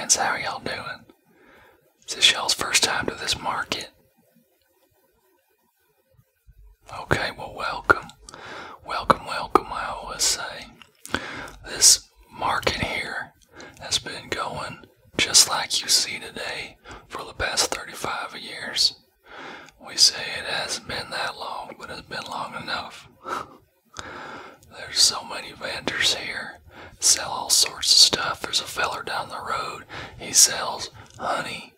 friends, how are y'all doing? Is this y'all's first time to this market? Okay, well welcome. Welcome, welcome, I always say. This market here has been going just like you see today for the past 35 years. We say it hasn't been that long, but it's been long enough. There's so many vendors here, sell all sorts of stuff. There's a feller down the road, he sells honey.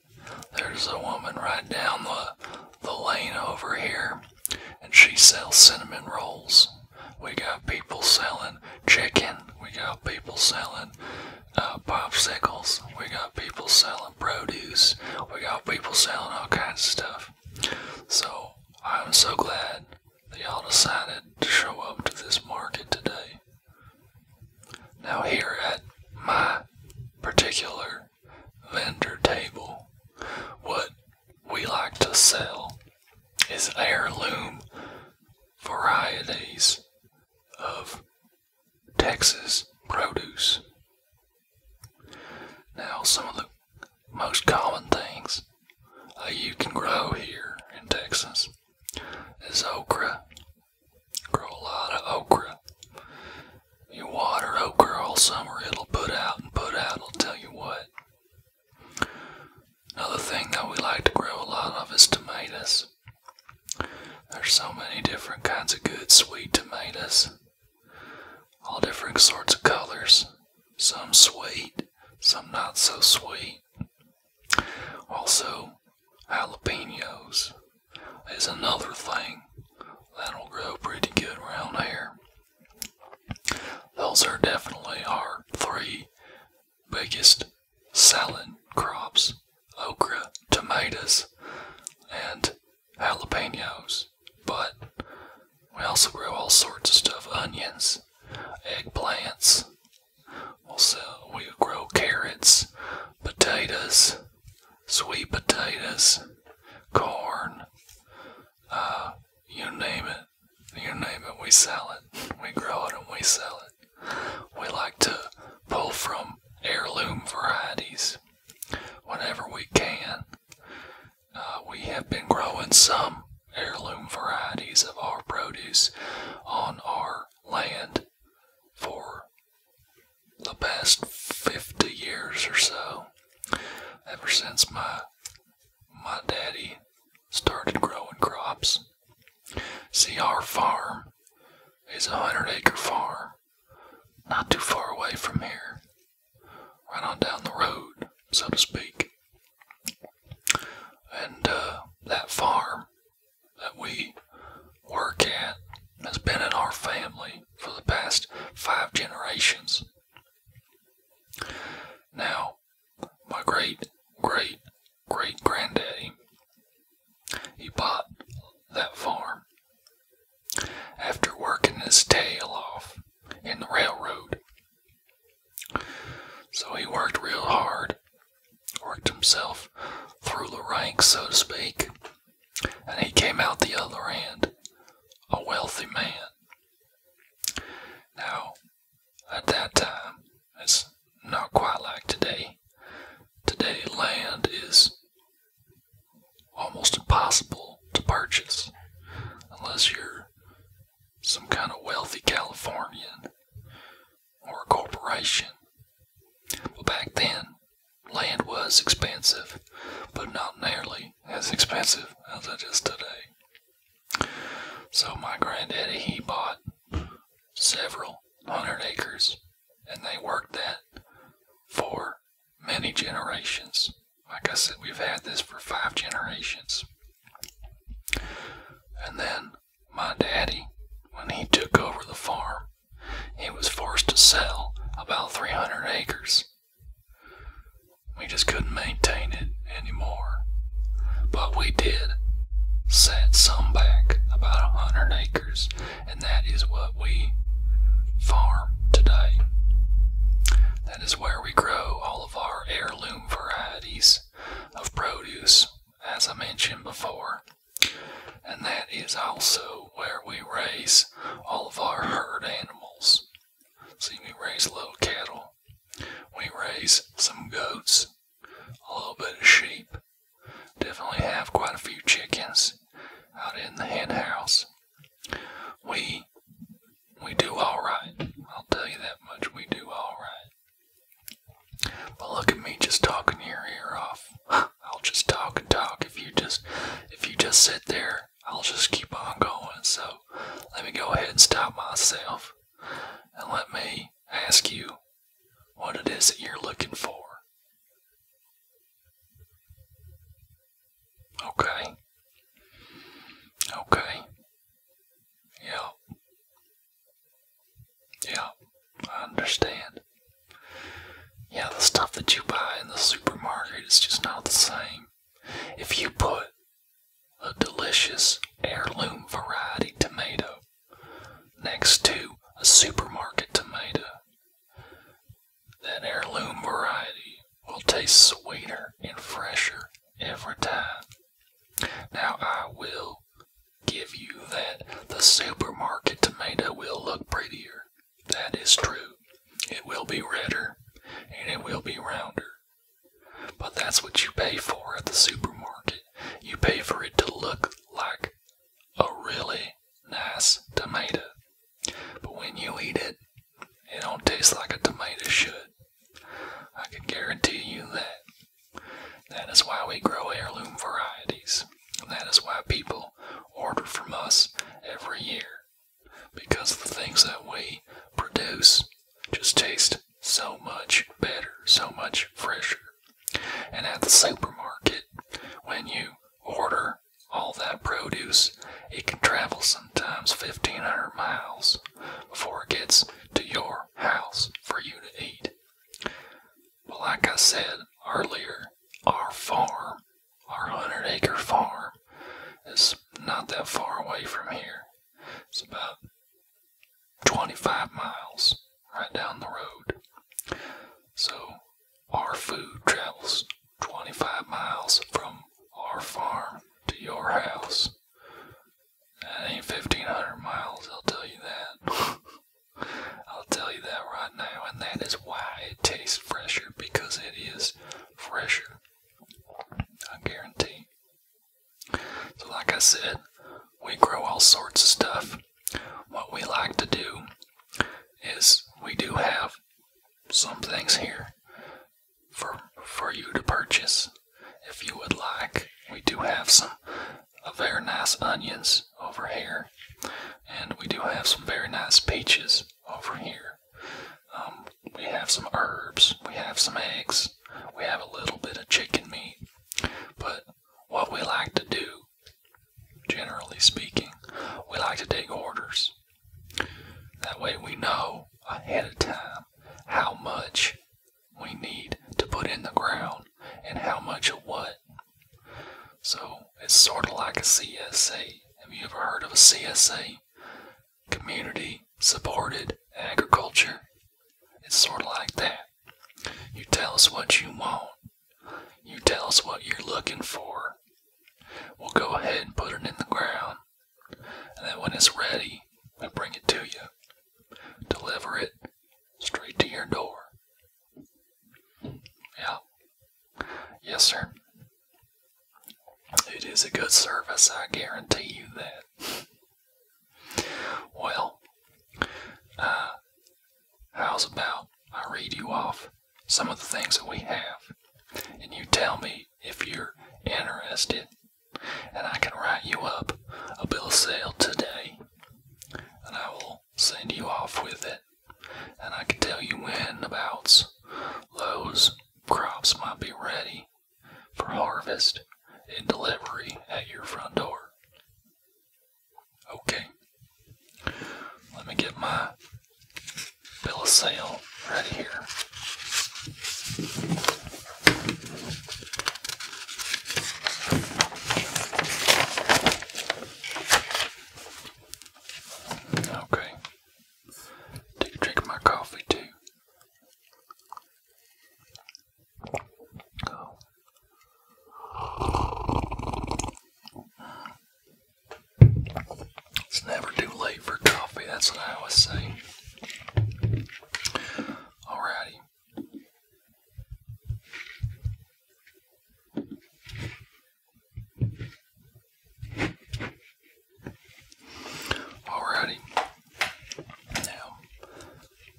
There's a woman right down the lane over here, and she sells cinnamon rolls. We got people selling chicken. We got people selling popsicles. We got people selling produce. We got people selling all kinds of stuff. So I'm so glad that y'all decided to show up to this market today. Now here at my particular vendor table, what we like to sell is heirloom varieties of Texas produce. Now, some of the most common things you can grow here in Texas is okra. Grow a lot of okra. You water okra all summer, it'll put out and put out, I'll tell you what. Another thing that we like to grow a lot of is tomatoes. There's so many different kinds of good sweet tomatoes. All different sorts of colors. Some sweet, some not so sweet. Also, jalapenos is another thing that'll grow pretty good around here. Those are definitely our three biggest selling crops: okra, tomatoes, and jalapenos. But we also grow all sorts of stuff: onions, eggplants. We grow carrots, potatoes, sweet potatoes, corn, you name it. You name it, we sell it. We grow it and we sell it. We like to pull from heirloom varieties whenever we can. We have been growing some heirloom varieties of our produce on our land for the past 50 years or so, ever since my daddy started growing crops. See, our farm is a 100-acre farm, not too far away from here, right on down the road, so to speak. And that farm that we work at has been in our family for the past 5 generations. Now, my great-great-great-granddaddy, he bought that farm after working his tail off in the railroad. So he worked real hard, worked himself through the ranks, so to speak, and he came out the other end a wealthy man. Now, at that time, it's not quite like today. Today, land is almost impossible to purchase unless you're some kind of wealthy Californian or a corporation. But back then, land was expensive, but not nearly as expensive as it is today. So my granddaddy, he bought several 100 acres, and they worked that for many generations. Like I said, we've had this for 5 generations. And then my daddy, when he took over the farm, he was forced to sell about 300 acres. We just couldn't maintain it anymore. But we did set some back, about 100 acres, and that is what we farm today. That is where we grow all of our heirloom varieties of produce, as I mentioned before. And that is also where we raise all of our herd animals. See, we raise little cattle. We raise some goats me just talking your ear off. I'll just talk and talk. If you just sit there, I'll just keep on going. So let me go ahead and stop myself. And let me ask you what it is that you're looking for. Okay. Okay. Yeah. Yeah, I understand. Yeah, the stuff that you buy in the supermarket is just not the same. If you put a delicious heirloom variety tomato next to a supermarket tomato, that heirloom variety will taste sweeter and fresher every time. Now, I will give you that the supermarket tomato will look prettier. That is true. It will be redder and it will be rounder. But that's what you pay for at the supermarket. You pay for it to look like a really nice tomato. But when you eat it, it don't taste like a tomato should. I can guarantee you that. That is why we grow heirloom varieties. And that is why people order from us every year. Because the things that we produce just taste so much better, so much fresher. And at the supermarket, when you order all that produce, it can travel sometimes 1,500 miles before it gets to your house for you to eat. But like I said earlier, our farm, our 100-acre farm, is not that far away from here. It's about 25 miles right down the road. So our food travels 25 miles from our farm to your house. That ain't 1,500 miles, I'll tell you that. I'll tell you that right now, and that is why it tastes fresher, because it is fresher. I guarantee. So like I said, we grow all sorts of stuff. What we like to do is we do have some things here for you to purchase if you would like. We do have some very nice onions over here, and we do have some very nice peaches over here. We have some herbs, we have some eggs, we have a little bit of chicken meat. But what we like to do, generally speaking, we like to take orders. That way we know ahead of time how much we need to put in the ground and how much of what. So it's sort of like a CSA. Have you ever heard of a CSA? Community Supported Agriculture. It's sort of like that. You tell us what you want. You tell us what you're looking for. We'll go ahead and put it in the ground. And then when it's ready, we bring it to you. Deliver it straight to your door. Yeah. Yes, sir. It is a good service, I guarantee you that. Well, how's about I read you off some of the things that we have, and you tell me if you're interested, and I can write you up a bill of sale today, and I will send you off with it, and I can tell you when abouts those crops might be ready for harvest and delivery at your front door. Okay, let me get my bill of sale right here. Okay, take a drink of my coffee too. It's never too late for coffee, that's what I always say. Alrighty. Alrighty. Now,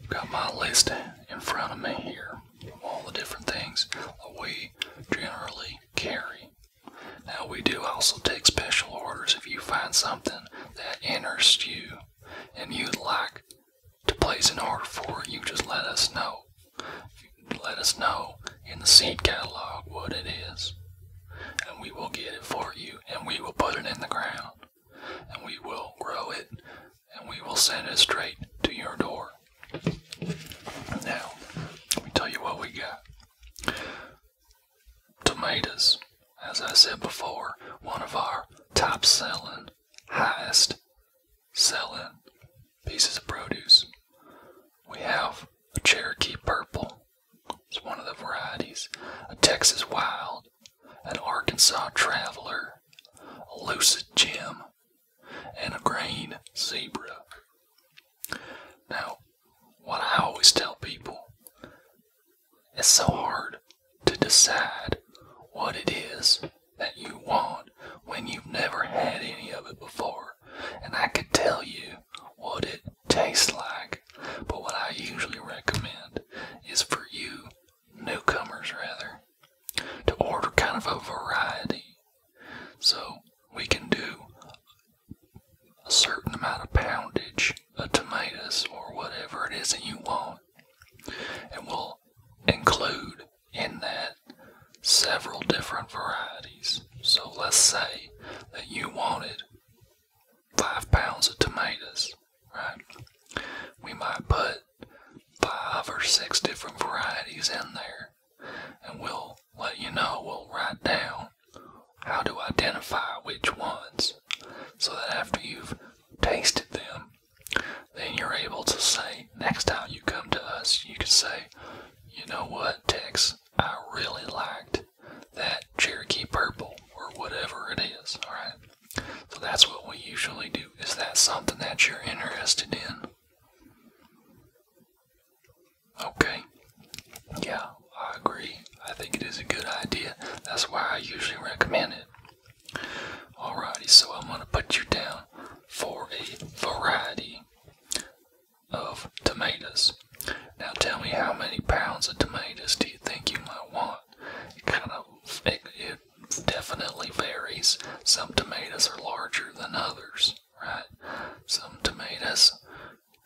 I've got my list in front of me here of all the different things know in the seed catalog what it is. And we will get it for you, and we will put it in the ground, and we will grow it, and we will send it straight to your door. Now, let me tell you what we got. Tomatoes, as I said before, one of our top selling, highest selling pieces of produce. We have a Cherokee Purple, it's one of the varieties, a Texas Wild, an Arkansas Traveler, a Lucid Gem, and a Green Zebra. Now, what I always tell people, it's so hard to decide what it is that you want when you've never had any of it before. And I could tell you what it tastes like, but what I usually recommend is for you, newcomers rather, to order kind of a variety. So we can do a certain amount of poundage of tomatoes or whatever it is that you want, and we'll include in that several different varieties. So let's say that you wanted 5 pounds of tomatoes, right? We might put 5 or 6 different varieties in there, and we'll let you know, we'll write down how to identify which ones, so that after you've tasted them, then you're able to say, next time you come to us, you can say, you know what, Tex, I really liked that Cherokee Purple, or whatever it is, alright? So that's what we usually do. Is that something that you're interested in? Okay. Yeah, I agree. I think it is a good idea. That's why I usually recommend it. Alrighty, so I'm going to put you down for a variety of tomatoes. Now tell me, how many pounds of tomatoes do you think you might want? It definitely varies. Some tomatoes are larger than others, right? Some tomatoes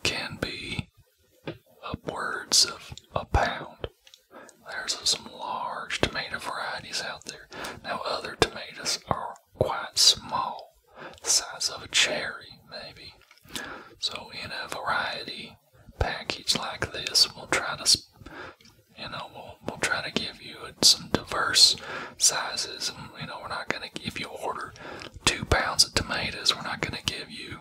can be upwards of a pound. There's some large tomato varieties out there. Now other tomatoes are quite small, the size of a cherry maybe. So in a variety package like this, we'll try to, we'll try to give you some diverse sizes. And we're not going to, if you order 2 pounds of tomatoes, we're not going to give you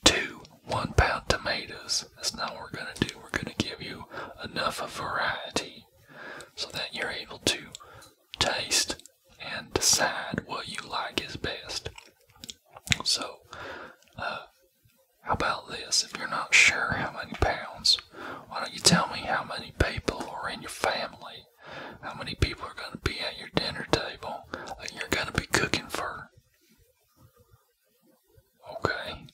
2 1-pound tomatoes. That's not what we're going to do. We're going to give you enough of variety so that you're able to taste and decide what you like is best. So, how about this? If you're not sure how many pounds, why don't you tell me how many people are in your family? How many people are going to be at your dinner table that you're going to be cooking for? Okay.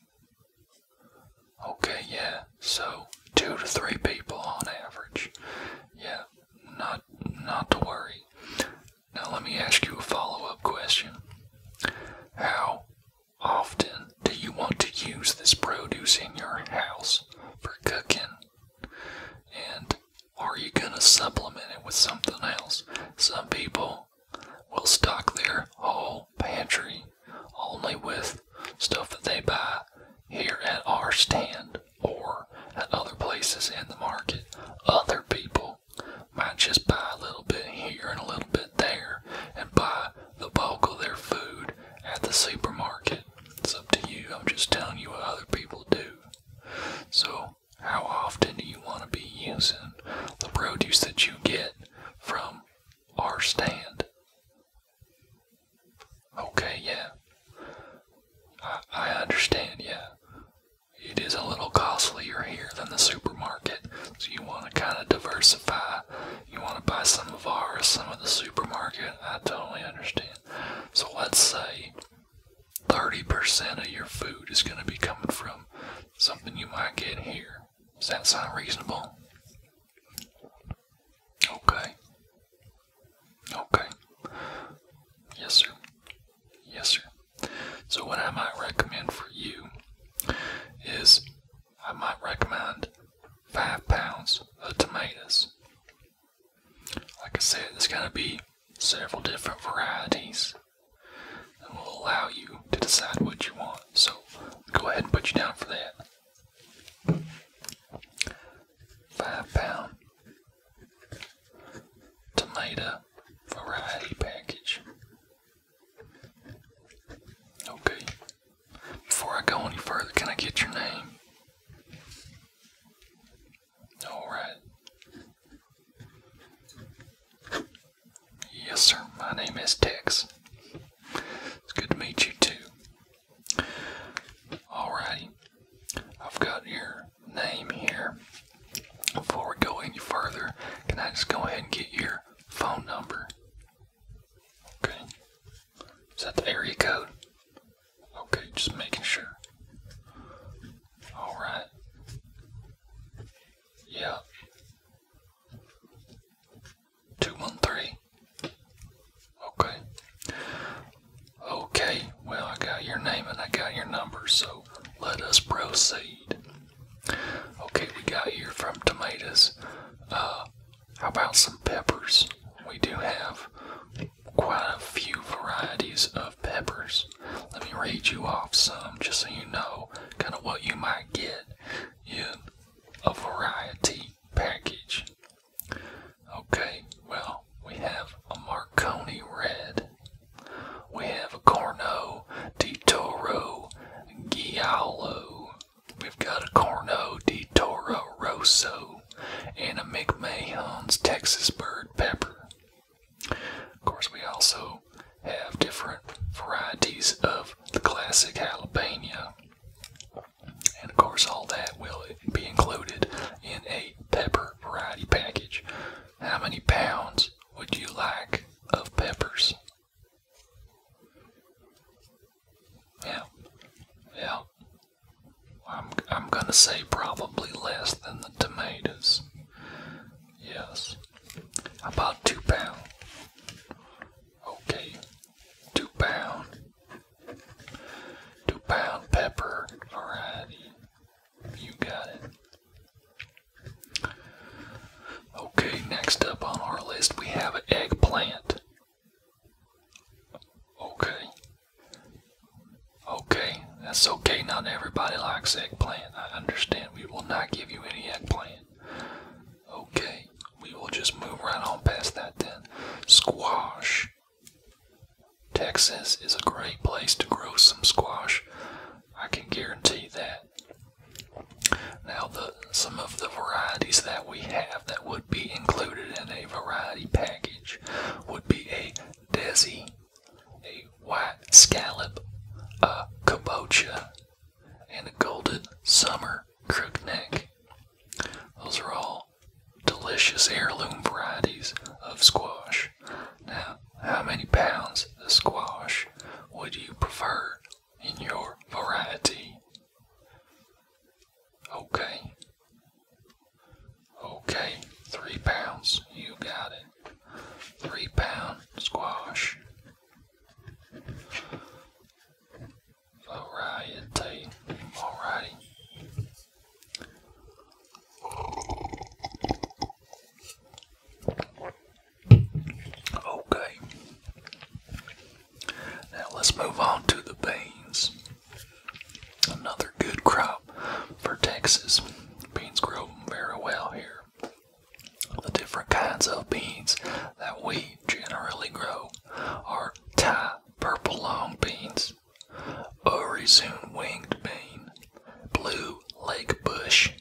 Okay, yeah. So 2 to 3 people on average. Yeah, not to worry. Now let me ask you a follow-up question. How often do you want to use this produce in your house for cooking? And are you going to supplement it with something else? Some people will stock their whole pantry only with stuff that they buy here at our stand or at other places in the market. Other people might just buy a little bit here and a little bit there and buy the bulk of their food at the supermarket. It's up to you. I'm just telling you what other people do. So, how often do you want to be using the produce that you get from our stand? Okay, yeah. I understand, yeah. It is a little costlier here than the supermarket, so you want to kind of diversify. You want to buy some of ours, some of the supermarket. I totally understand. So let's say 30% of your food is going to be coming from something you might get here. Does that sound reasonable? Okay. Okay. Yes, sir. Yes, sir. So what I might recommend for you is I might recommend 5 pounds of tomatoes. said, there's going to be several different varieties and will allow you to decide what you want. So go ahead and put you down for that. 5-pound tomato variety package. Okay. Before I go any further, can I get your name? Alright. Yes, sir. My name is Tex. It's good to meet you, too. Alrighty. I've got your name here. Before we go any further, can I just go ahead and get your phone number? Okay. Is that the area code? Okay, just making sure. Alright. Yeah. 213. Okay. Okay, well, I got your name and I got your number, so let us proceed. Okay, we got here from tomatoes. How about some peppers? We do have quite a few varieties of peppers. Let me read you off some just so you know kind of what you might get in a variety package. Okay, well, we have a Marconi Red. We have a Corno di Toro Giallo. We've got a Corno di Toro Rosso and a McMahon's Texas Bird Pepper. Of course, we also have different varieties of the classic jalapeno. And of course, all that will be included in a pepper variety package. How many pounds would you like of peppers? Yeah. I'm gonna say probably less than the tomatoes. Yes. How about 2 pounds? Okay. 2 pound. 2 pound pepper variety. You got it. Okay, next up on our list we have an eggplant. Okay, that's okay. Not everybody likes eggplant. I understand. We will not give you any eggplant. Okay, we will just move right on past that then. Squash. Texas is a great place to grow some squash. I can guarantee that. Now, some of the varieties that we have that would be included in a variety package would be a Desi, a white scallop, a kabocha, and a golden summer crookneck. Those are all delicious heirloom varieties of squash. Now, how many pounds of squash would you prefer in your variety? Okay, 3 pounds. You got it. 3 pound squash. Variety. Alrighty. Okay. Now let's move on to the beans. Another good crop for Texas. Beans grow very well here. The different kinds of beans that we generally grow are Thai purple long beans, Arizona winged bean, blue lake bush,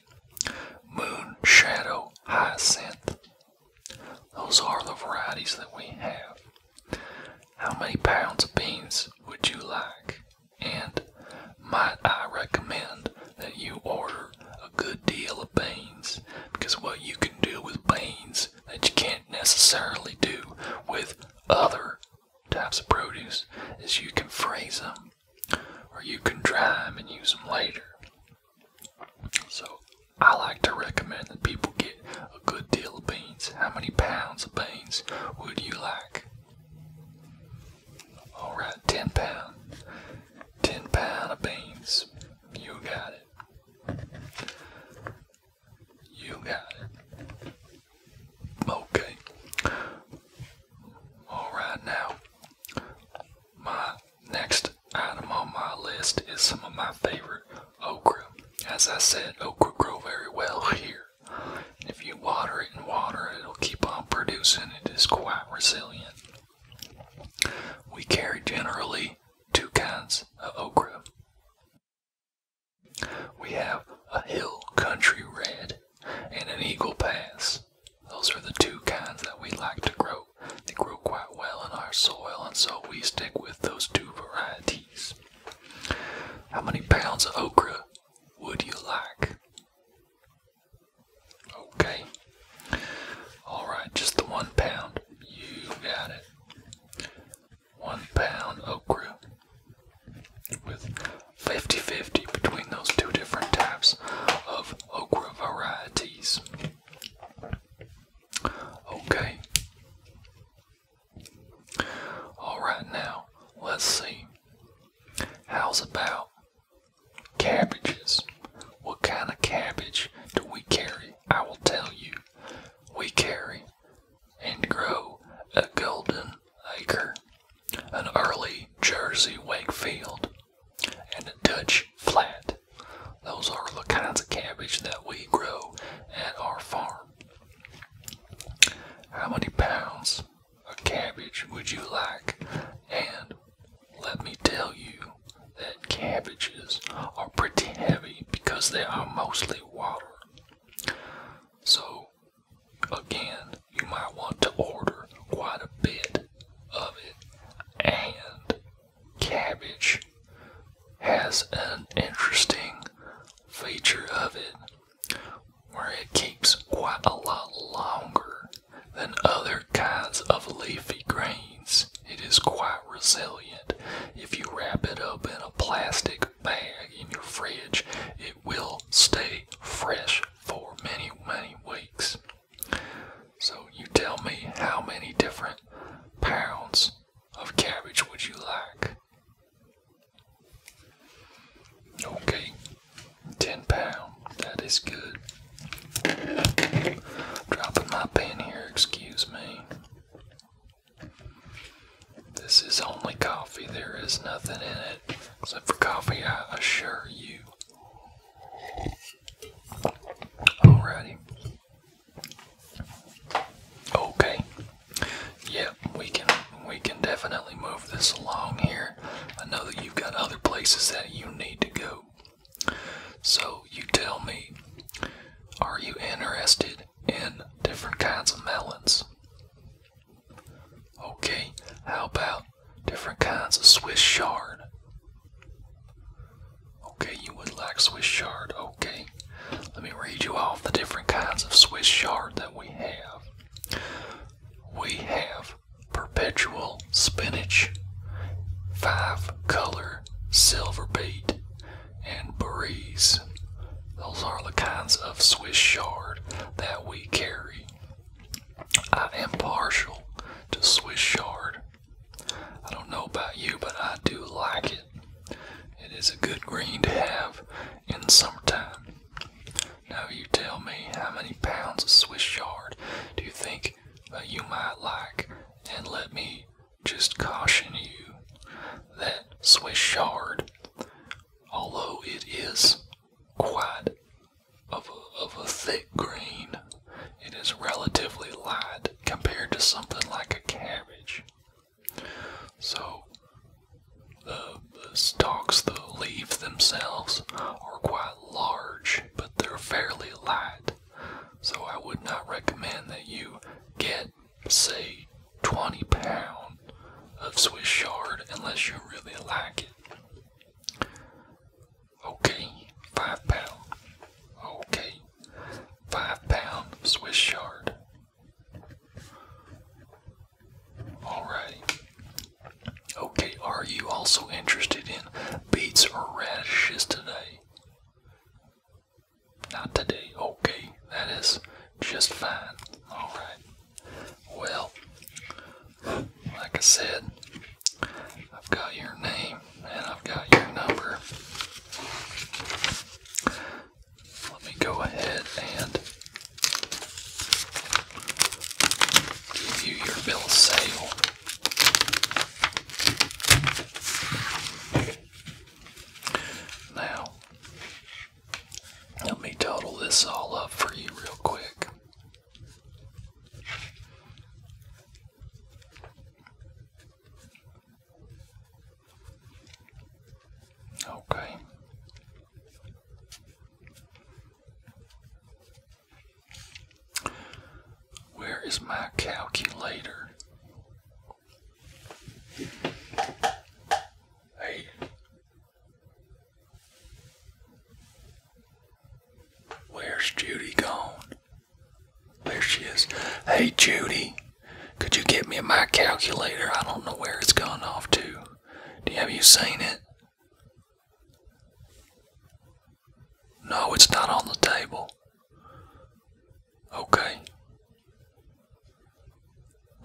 moon shadow hyacinth. Those are the varieties that we have. How many pounds of beans would you like? And might I recommend that you order a good deal of beans, because what you can do with beans that you can't necessarily do with other types of produce is you can freeze them, or you can dry them and use them later. So I like to recommend that people get a good deal of beans. How many pounds of beans would you like? Alright, 10 pound. 10 pound of beans. You got it. You got it. Okay. quite resilient. We carry generally two kinds of okra. We have a hill country red and an eagle pass. Those are the two kinds that we like to grow. They grow quite well in our soil, and so we stick with those two varieties. How many pounds of okra would you like? Okay. Alright, just the 1 pound. You got it. 1 pound okra with 50-50 between those two different types of okra varieties. Okay. Alright, now let's see. How's about cabbages? What kind of cabbage do we carry? I will tell you. We carry and grow a golden acre, an early Jersey Wakefield, and a Dutch flat. Those are the kinds of cabbage that we grow at our farm. How many pounds of cabbage would you like? And let me tell you that cabbages are pretty heavy because they are mostly water. So, again, you might want to order quite a bit of it. And cabbage has an interesting feature of it where it keeps quite a lot longer than other kinds of leafy greens. It is quite resilient. If you wrap it up in a plastic bag in your fridge, it will stay fresh for many, many weeks. So you tell me, how many different pounds of cabbage would you like? Okay, 10 pounds. That is good. Dropping my pen here, excuse me. This is only coffee. There is nothing in it except for coffee, I assure you. Alrighty. Okay. Yep, we can definitely move this along here. I know that you've got other places that you need to go. So you tell me, are you interested in different kinds of melons? Okay, how about different kinds of Swiss chard? Okay, you would like Swiss chard. Okay, let me read you off the different kinds of Swiss chard that we have. We have perpetual spinach, 5-color silver beet, and berries. Those are the kinds of Swiss chard that we carry. I am partial to Swiss chard. I don't know about you, but I do like it. It is a good green to have in summertime. Now you tell me, how many pounds of Swiss chard do you think you might like? And let me just caution you that Swiss chard, although it is quite of a thick green, it is relatively light compared to something like a cabbage. So the stalks, the leaves themselves are quite large, but they're fairly light. So I would not recommend that you get, say, 20 pounds of Swiss chard unless you really like it. Okay, 5 pounds. Okay, 5 pounds of Swiss chard. Alrighty. Okay, are you also interested in beets or radishes today? Not today. Okay, that is just fine. Alright. Well, like I said, I've got your name and I've got your number. Let me go ahead and give you your bill of sale. Now, let me total this all up for you real quick. is my calculator? Hey. Where's Judy gone? There she is. Hey, Judy. Could you get me my calculator? I don't know where it's gone off to. Have you seen it? No, it's not on the table. Okay.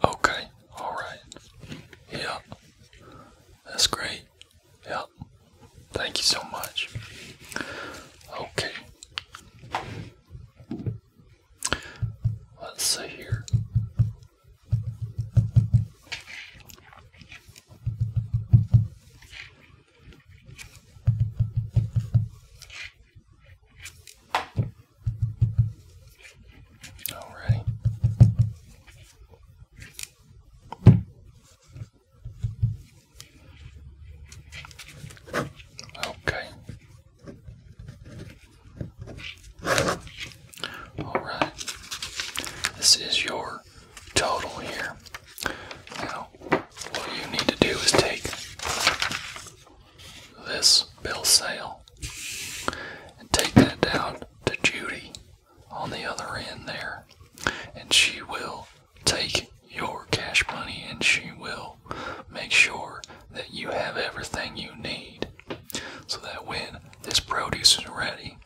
Okay, alright. Yep. That's great. Yep. Thank you so much. Okay. Let's see here. Alrighty. Okay. Alright. This is your total here. Now, what you need to do is take this bill sale and take that down to Judy on the other end there, and she will take your cash money and she will make sure that you have everything you need so that when this produce is ready,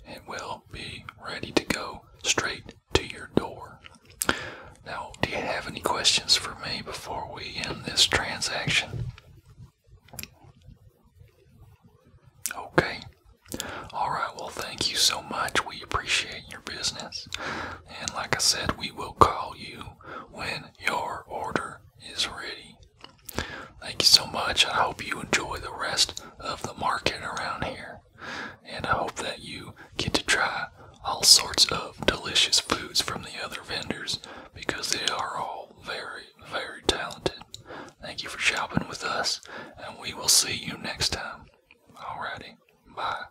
it will be ready to go straight to your door. Now, do you have any questions for me before we end this transaction? Okay. Alright, well, thank you so much. We appreciate your business. And like I said, we will call you when your order is ready. Thank you so much. I hope you enjoy the rest of the market around here. And I hope that you get to try all sorts of delicious foods from the other vendors because they are all very, very talented. Thank you for shopping with us, and we will see you next time. Alrighty, bye.